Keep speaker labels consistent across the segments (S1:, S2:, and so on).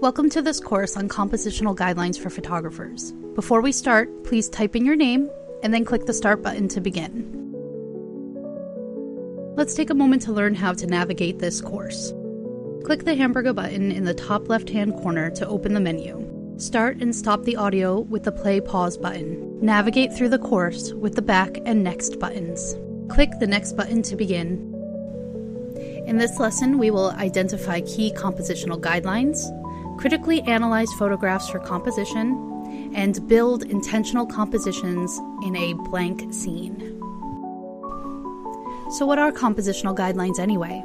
S1: Welcome to this course on compositional guidelines for photographers. Before we start, please type in your name and then click the start button to begin. Let's take a moment to learn how to navigate this course. Click the hamburger button in the top left-hand corner to open the menu. Start and stop the audio with the play-pause button. Navigate through the course with the back and next buttons. Click the next button to begin. In this lesson, we will identify key compositional guidelines, critically analyze photographs for composition, and build intentional compositions in a blank scene. So what are compositional guidelines anyway?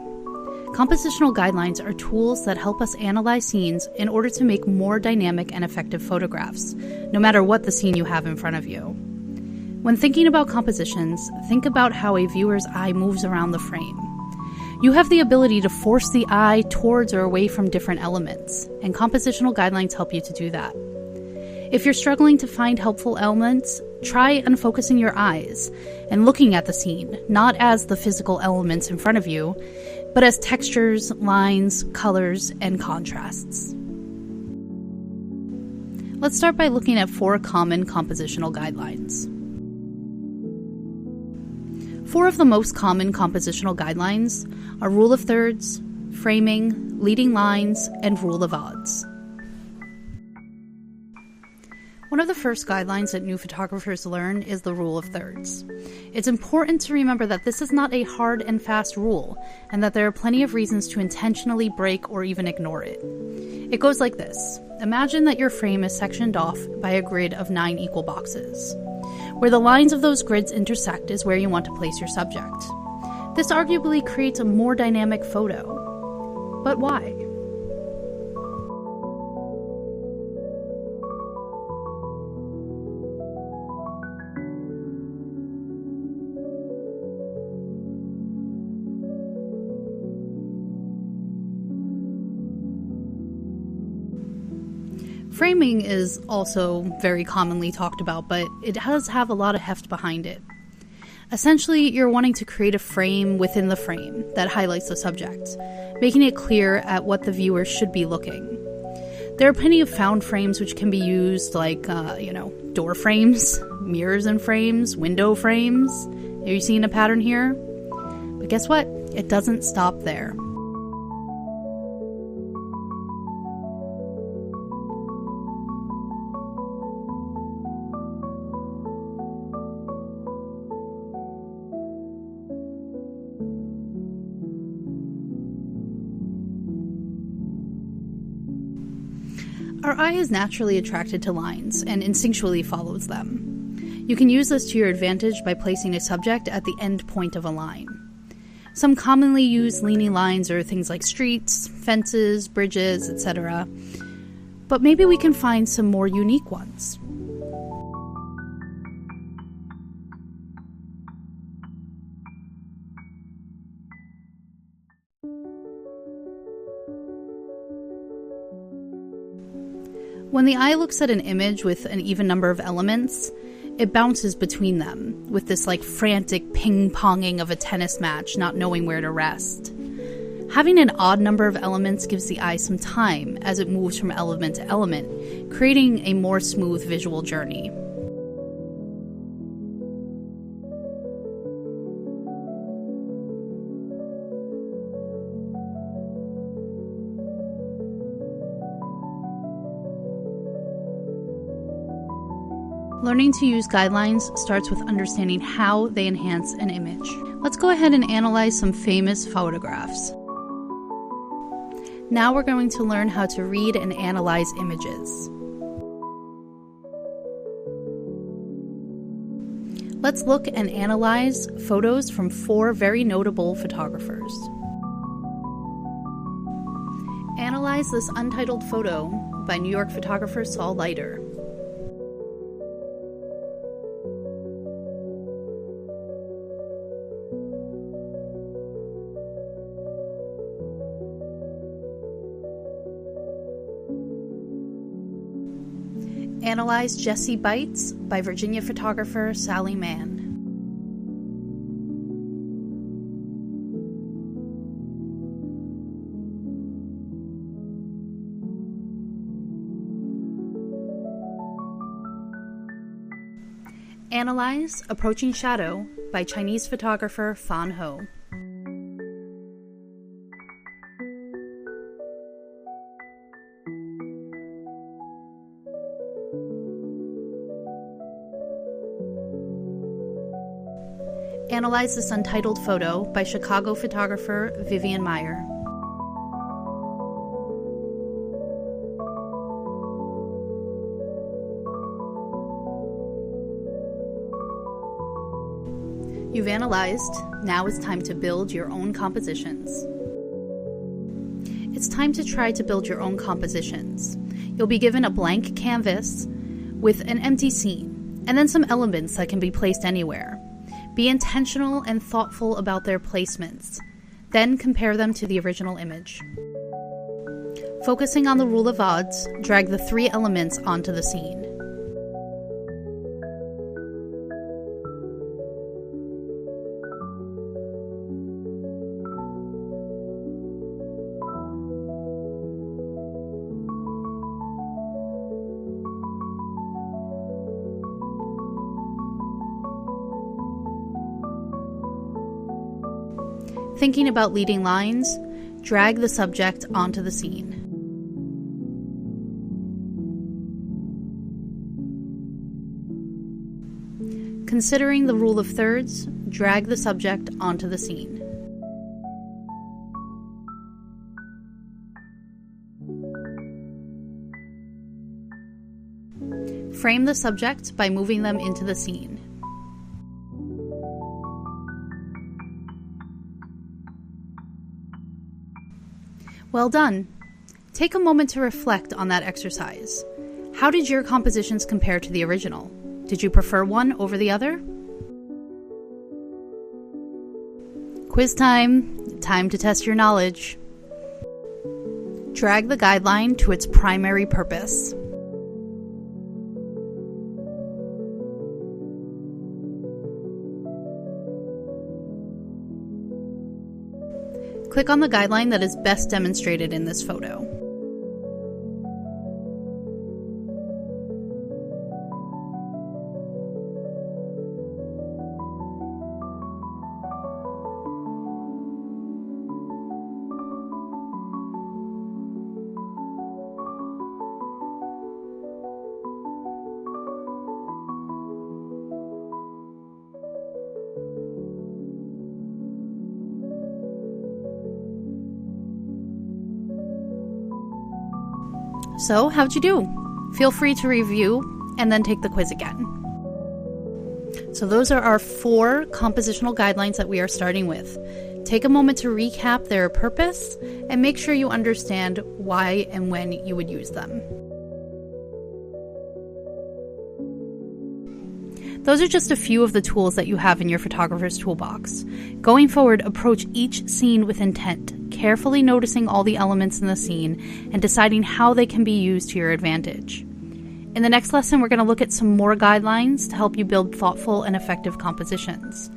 S1: Compositional guidelines are tools that help us analyze scenes in order to make more dynamic and effective photographs, no matter what the scene you have in front of you. When thinking about compositions, think about how a viewer's eye moves around the frame. You have the ability to force the eye towards or away from different elements, and compositional guidelines help you to do that. If you're struggling to find helpful elements, try unfocusing your eyes and looking at the scene, not as the physical elements in front of you, but as textures, lines, colors, and contrasts. Let's start by looking at 4 common compositional guidelines. 4 of the most common compositional guidelines are rule of thirds, framing, leading lines, and rule of odds. One of the first guidelines that new photographers learn is the rule of thirds. It's important to remember that this is not a hard and fast rule, and that there are plenty of reasons to intentionally break or even ignore it. It goes like this. Imagine that your frame is sectioned off by a grid of 9 equal boxes. Where the lines of those grids intersect is where you want to place your subject. This arguably creates a more dynamic photo. But why? Framing is also very commonly talked about, but it does have a lot of heft behind it. Essentially, you're wanting to create a frame within the frame that highlights the subject, making it clear at what the viewer should be looking. There are plenty of found frames which can be used like, door frames, mirrors and frames, window frames. Are you seeing a pattern here? But guess what? It doesn't stop there. Our eye is naturally attracted to lines and instinctually follows them. You can use this to your advantage by placing a subject at the end point of a line. Some commonly used leaning lines are things like streets, fences, bridges, etc. But maybe we can find some more unique ones. When the eye looks at an image with an even number of elements, it bounces between them with this frantic ping-ponging of a tennis match, not knowing where to rest. Having an odd number of elements gives the eye some time as it moves from element to element, creating a more smooth visual journey. Learning to use guidelines starts with understanding how they enhance an image. Let's go ahead and analyze some famous photographs. Now we're going to learn how to read and analyze images. Let's look and analyze photos from 4 very notable photographers. Analyze this untitled photo by New York photographer Saul Leiter. Analyze Jessie Bites by Virginia photographer Sally Mann. Analyze Approaching Shadow by Chinese photographer Fan Ho. Analyze this untitled photo by Chicago photographer Vivian Meyer. You've analyzed, now it's time to build your own compositions. It's time to try to build your own compositions. You'll be given a blank canvas with an empty scene, and then some elements that can be placed anywhere. Be intentional and thoughtful about their placements. Then compare them to the original image. Focusing on the rule of odds, drag the 3 elements onto the scene. Thinking about leading lines, drag the subject onto the scene. Considering the rule of thirds, drag the subject onto the scene. Frame the subject by moving them into the scene. Well done! Take a moment to reflect on that exercise. How did your compositions compare to the original? Did you prefer one over the other? Quiz time! Time to test your knowledge. Drag the guideline to its primary purpose. Click on the guideline that is best demonstrated in this photo. So, how'd you do? Feel free to review and then take the quiz again. So those are our 4 compositional guidelines that we are starting with. Take a moment to recap their purpose and make sure you understand why and when you would use them. Those are just a few of the tools that you have in your photographer's toolbox. Going forward, approach each scene with intent, carefully noticing all the elements in the scene and deciding how they can be used to your advantage. In the next lesson, we're going to look at some more guidelines to help you build thoughtful and effective compositions.